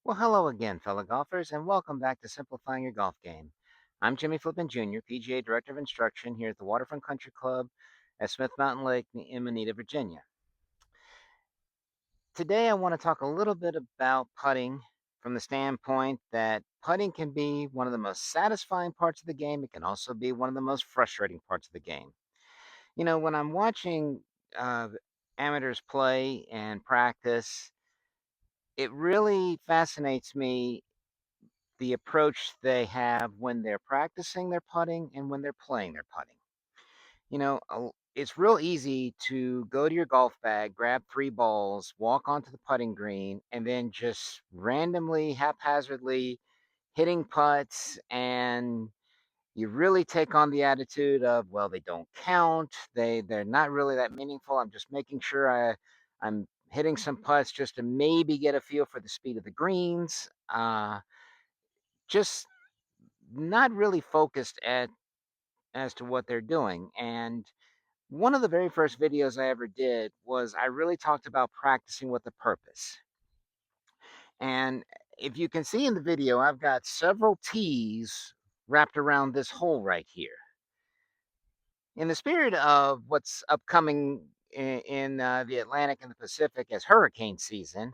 Well, hello again, fellow golfers, and welcome back to Simplifying Your Golf Game. I'm Jimmy Flippin Jr., PGA Director of Instruction here at the Waterfront Country Club at Smith Mountain Lake in Moneta, Virginia. Today, I want to talk a little bit about putting from the standpoint that putting can be one of the most satisfying parts of the game. It can also be one of the most frustrating parts of the game. When I'm watching uh, amateurs play and practice, it really fascinates me the approach they have when they're practicing their putting and when they're playing their putting. It's real easy to go to your golf bag, grab three balls, walk onto the putting green, and then just randomly, haphazardly hitting putts. And you really take on the attitude of, well, they don't count. They're not really that meaningful. I'm just making sure I'm hitting some putts just to maybe get a feel for the speed of the greens. Just not really focused at as to what they're doing. And one of the very first videos I ever did was I really talked about practicing with a purpose. And if you can see in the video, I've got several tees wrapped around this hole right here. In the spirit of what's upcoming in the Atlantic and the Pacific as hurricane season,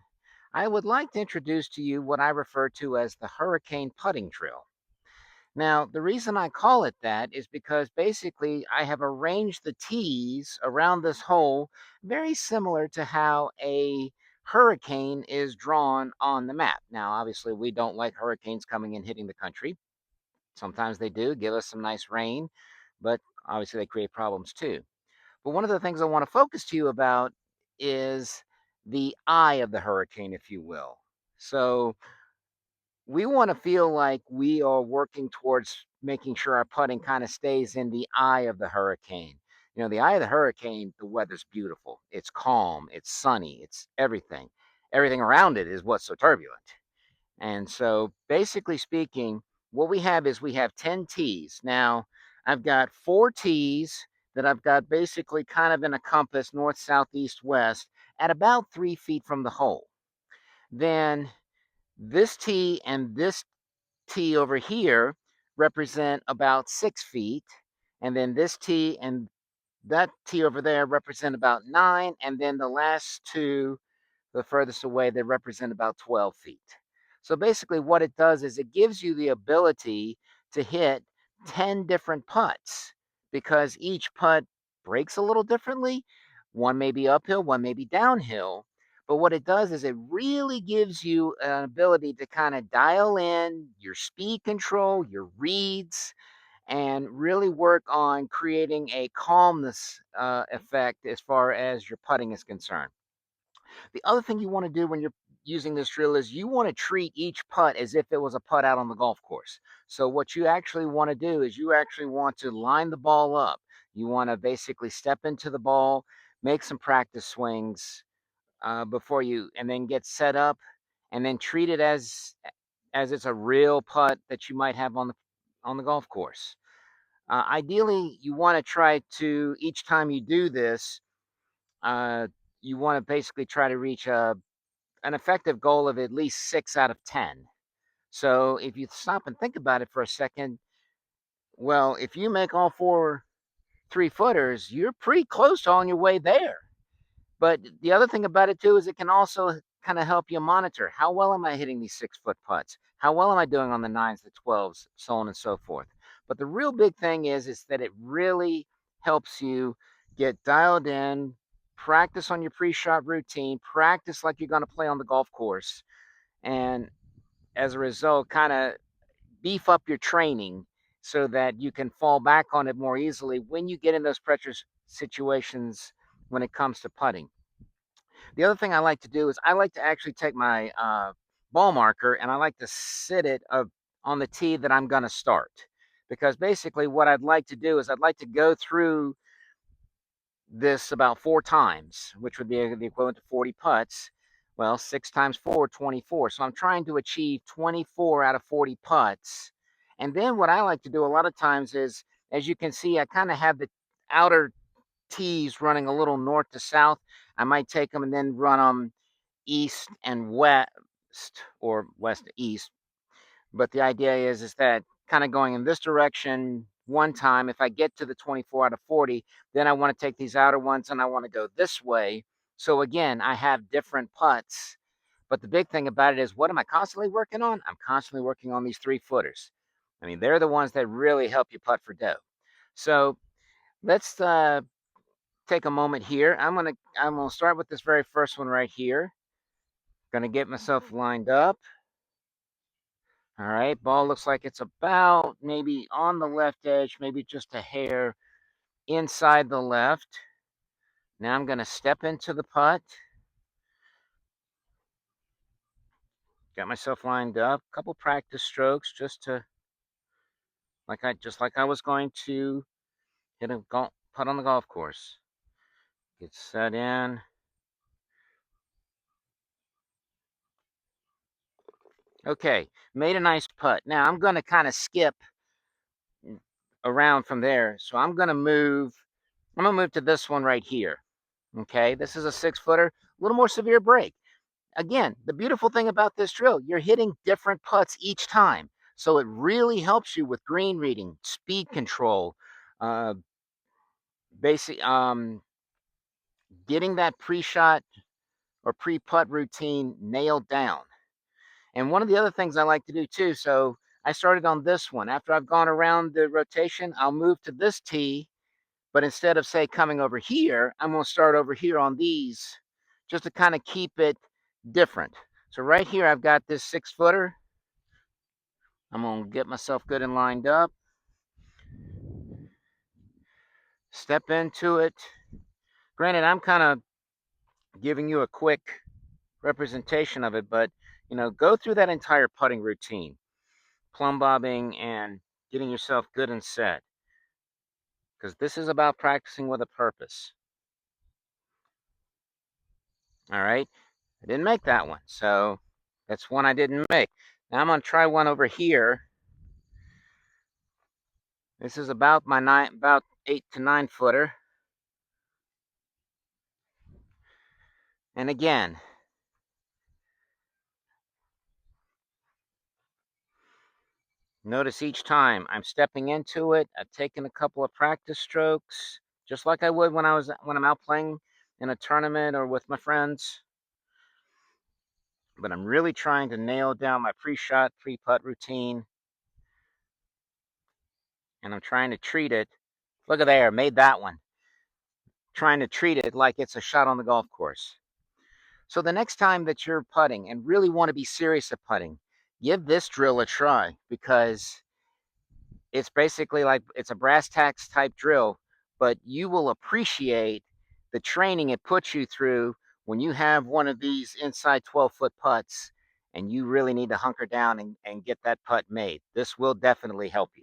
I would like to introduce to you what I refer to as the hurricane putting drill. Now, the reason I call it that is because basically I have arranged the tees around this hole very similar to how a hurricane is drawn on the map. Now, obviously, we don't like hurricanes coming and hitting the country. Sometimes they do give us some nice rain, but obviously they create problems too. But one of the things I want to focus to you about is the eye of the hurricane, if you will. So, we want to feel like we are working towards making sure our putting kind of stays in the eye of the hurricane. The eye of the hurricane, the weather's beautiful. It's calm, it's sunny, it's everything. Everything around it is what's so turbulent. And so, basically speaking, what we have 10 tees. Now, I've got four tees that I've got basically kind of in a compass north, south, east, west at about 3 feet from the hole. Then this tee and this tee over here represent about 6 feet. And then this tee and that tee over there represent about 9. And then the last two, the furthest away, they represent about 12 feet. So basically, what it does is it gives you the ability to hit 10 different putts because each putt breaks a little differently. One may be uphill, one may be downhill. But what it does is it really gives you an ability to kind of dial in your speed control, your reads, and really work on creating a calmness effect as far as your putting is concerned. The other thing you want to do when you're using this drill is you want to treat each putt as if it was a putt out on the golf course. So what you actually want to do is you actually want to line the ball up. You want to basically step into the ball, make some practice swings before you, and then get set up, and then treat it as it's a real putt that you might have on the golf course. Ideally, you want to try to each time you do this, uh, you want to basically try to reach an effective goal of at least 6 out of 10. So if you stop and think about it for a second, well, if you make all four 3 footers, you're pretty close to on your way there. But the other thing about it too is it can also kind of help you monitor how well am I hitting these 6 foot putts? How well am I doing on the nines, the 12s, so on and so forth. But the real big thing is that it really helps you get dialed in, practice on your pre-shot routine, practice like you're going to play on the golf course, and as a result, kind of beef up your training so that you can fall back on it more easily when you get in those pressure situations when it comes to putting. The other thing I like to do is I like to actually take my ball marker and I like to sit it on the tee that I'm going to start. Because basically, what I'd like to do is I'd like to go through this about 4 times, which would be the equivalent to 40 putts. Well, 6 times 4, 24. So I'm trying to achieve 24 out of 40 putts. And then what I like to do a lot of times is, as you can see, I kind of have the outer tees running a little north to south. I might take them and then run them east and west, or west to east. But the idea is that kind of going in this direction one time. If I get to the 24 out of 40, then I want to take these outer ones and I want to go this way. So again, I have different putts. But the big thing about it is, what am I constantly working on? I'm constantly working on these 3-footers. I mean, they're the ones that really help you putt for dough. So let's take a moment here. I'm gonna start with this very first one right here. Gonna get myself lined up. All right, ball looks like it's about maybe on the left edge, maybe just a hair inside the left. Now I'm gonna step into the putt. Got myself lined up. Couple practice strokes just to like I was going to hit a putt on the golf course. Get set in. Okay, made a nice putt. Now I'm gonna kind of skip around from there. So I'm gonna move to this one right here. Okay, this is a 6-footer, a little more severe break. Again, the beautiful thing about this drill, you're hitting different putts each time. So it really helps you with green reading, speed control, uh, basic, getting that pre-shot or pre-putt routine nailed down. And one of the other things I like to do too, so I started on this one. After I've gone around the rotation, I'll move to this tee. But instead of, say, coming over here, I'm going to start over here on these just to kind of keep it different. So right here, I've got this 6-footer. I'm going to get myself good and lined up. Step into it. Granted, I'm kind of giving you a quick representation of it, but, go through that entire putting routine, plumb bobbing and getting yourself good and set, because this is about practicing with a purpose. All right. I didn't make that one, so that's one I didn't make. Now I'm going to try one over here. This is about about 8 to 9-footer. And again, notice each time I'm stepping into it, I've taken a couple of practice strokes, just like I would when I'm out playing in a tournament or with my friends. But I'm really trying to nail down my pre-shot, pre-putt routine. And I'm trying to treat it. Look at there, made that one. Trying to treat it like it's a shot on the golf course. So the next time that you're putting and really want to be serious at putting, give this drill a try, because it's basically like it's a brass tacks type drill, but you will appreciate the training it puts you through when you have one of these inside 12-foot putts and you really need to hunker down and get that putt made. This will definitely help you.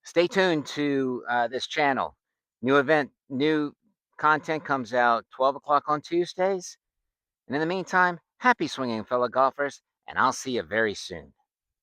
Stay tuned to this channel. New content comes out 12 o'clock on Tuesdays. And in the meantime, happy swinging, fellow golfers, and I'll see you very soon.